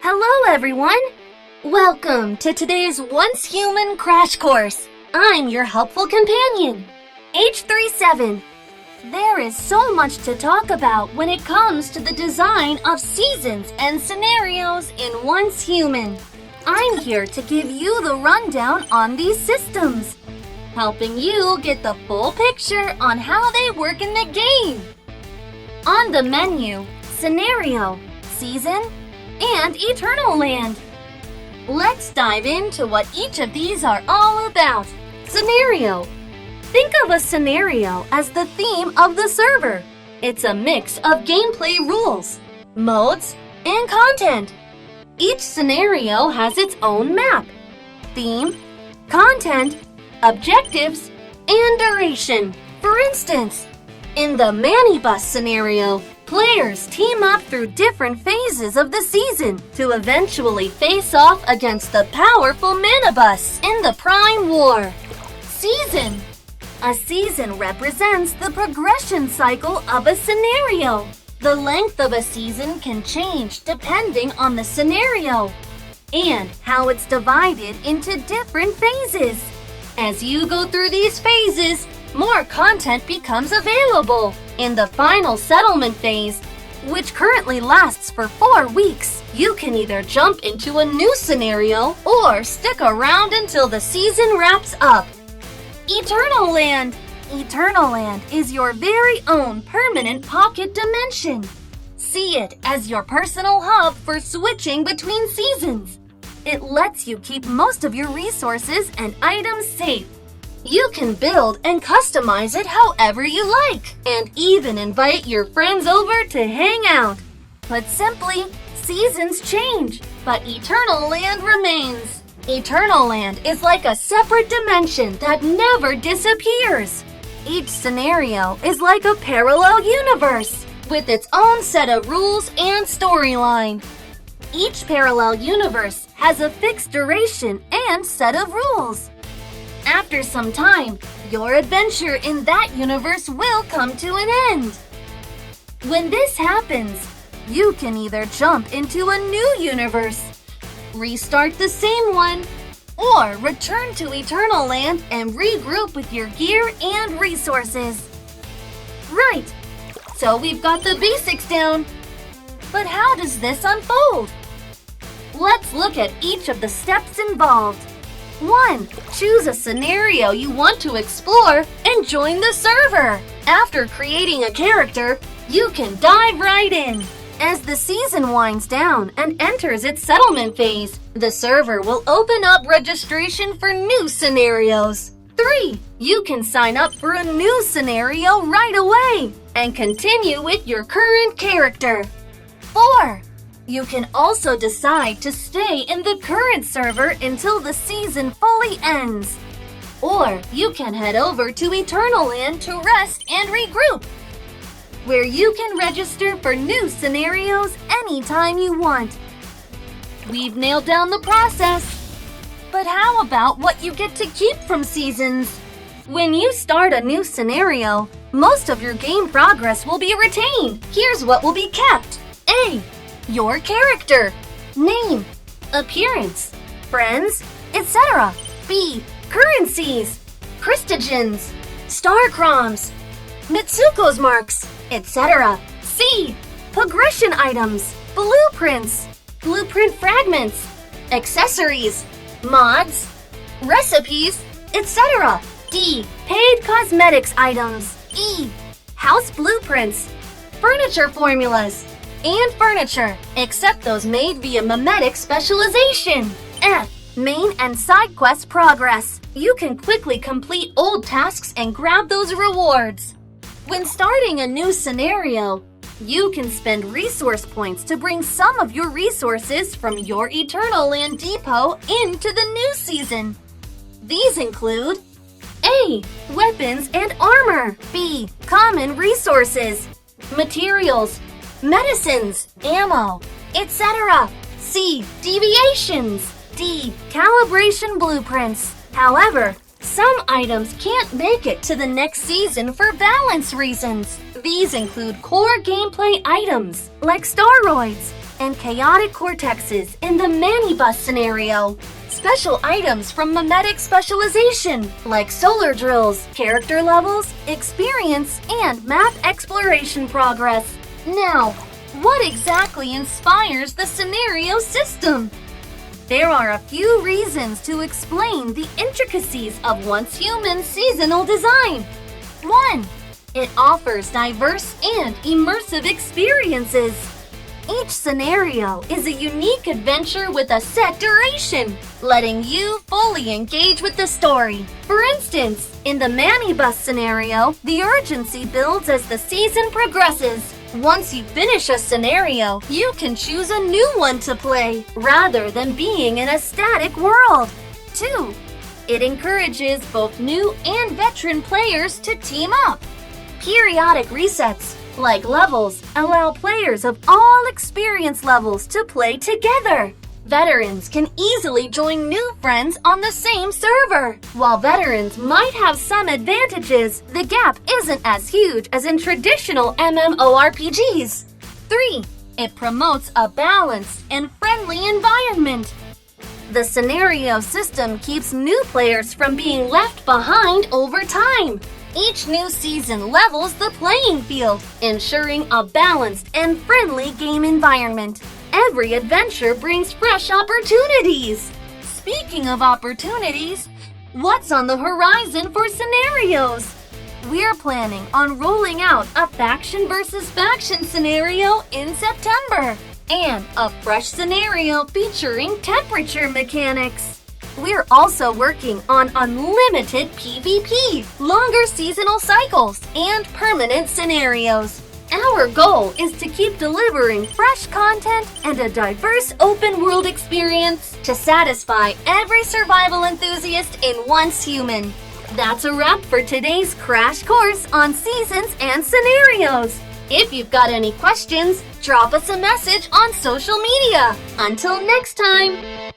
Hello, everyone! Welcome to today's Once Human crash course. I'm your helpful companion, H37. There is so much to talk about when it comes to the design of seasons and scenarios in Once Human. I'm here to give you the rundown on these systems, helping you get the full picture on how they work in the game. On the menu, Scenario, Season, and Eternal Land. Let's dive into what each of these are all about. Scenario. Think of a scenario as the theme of the server. It's a mix of gameplay rules, modes, and content. Each scenario has its own map, theme, content, objectives, and duration. For instance, in the Manibus scenario, players team up through different phases of the season to eventually face off against the powerful Manibus in the Prime War. Season. A season represents the progression cycle of a scenario. The length of a season can change depending on the scenario and how it's divided into different phases. As you go through these phases, more content becomes available. In the final settlement phase, which currently lasts for 4 weeks, you can either jump into a new scenario or stick around until the season wraps up. Eternal Land. Eternal Land is your very own permanent pocket dimension. See it as your personal hub for switching between seasons. It lets you keep most of your resources and items safe. You can build and customize it however you like, and even invite your friends over to hang out. Put simply, seasons change, but Eternal Land remains. Eternal Land is like a separate dimension that never disappears. Each scenario is like a parallel universe, with its own set of rules and storyline. Each parallel universe has a fixed duration and set of rules. After some time, your adventure in that universe will come to an end. When this happens, you can either jump into a new universe, restart the same one, or return to Eternal Land and regroup with your gear and resources. Right, so we've got the basics down. But how does this unfold? Let's look at each of the steps involved. 1. Choose a scenario you want to explore and join the server. After creating a character, you can dive right in. As the season winds down and enters its settlement phase, the server will open up registration for new scenarios. 3. You can sign up for a new scenario right away and continue with your current character. 4. You can also decide to stay in the current server until the season fully ends. Or you can head over to Eternal Land to rest and regroup, where you can register for new scenarios anytime you want. We've nailed down the process. But how about what you get to keep from seasons? When you start a new scenario, most of your game progress will be retained. Here's what will be kept. A. Your character, name, appearance, friends, etc. B. Currencies, Christogens, Starchroms, Mitsuko's marks, etc. C. Progression items, blueprints, blueprint fragments, accessories, mods, recipes, etc. D. Paid cosmetics items. E. House blueprints, furniture formulas, and furniture, except those made via mimetic specialization. F. Main and side quest progress. You can quickly complete old tasks and grab those rewards. When starting a new scenario, you can spend resource points to bring some of your resources from your Eternal Land depot into the new season. These include A. Weapons and armor. B. Common resources, materials, medicines, ammo, etc. C. Deviations. D. Calibration blueprints. However, some items can't make it to the next season for balance reasons. These include core gameplay items like steroids, and chaotic cortexes in the Manibus scenario. Special items from mimetic specialization, like solar drills, character levels, experience, and map exploration progress. Now, what exactly inspires the scenario system? There are a few reasons to explain the intricacies of Once Human seasonal design. 1. It offers diverse and immersive experiences. Each scenario is a unique adventure with a set duration, letting you fully engage with the story. For instance, in the Manibus scenario, the urgency builds as the season progresses. Once you finish a scenario, you can choose a new one to play, rather than being in a static world. 2. It encourages both new and veteran players to team up. Periodic resets, like levels, allow players of all experience levels to play together. Veterans can easily join new friends on the same server. While veterans might have some advantages, the gap isn't as huge as in traditional MMORPGs. 3. It promotes a balanced and friendly environment. The scenario system keeps new players from being left behind over time. Each new season levels the playing field, ensuring a balanced and friendly game environment. Every adventure brings fresh opportunities. Speaking of opportunities, what's on the horizon for scenarios? We're planning on rolling out a faction versus faction scenario in September and a fresh scenario featuring temperature mechanics. We're also working on unlimited PvP, longer seasonal cycles, and permanent scenarios. Our goal is to keep delivering fresh content and a diverse open world experience to satisfy every survival enthusiast in Once Human. That's a wrap for today's crash course on seasons and scenarios. If you've got any questions, drop us a message on social media. Until next time!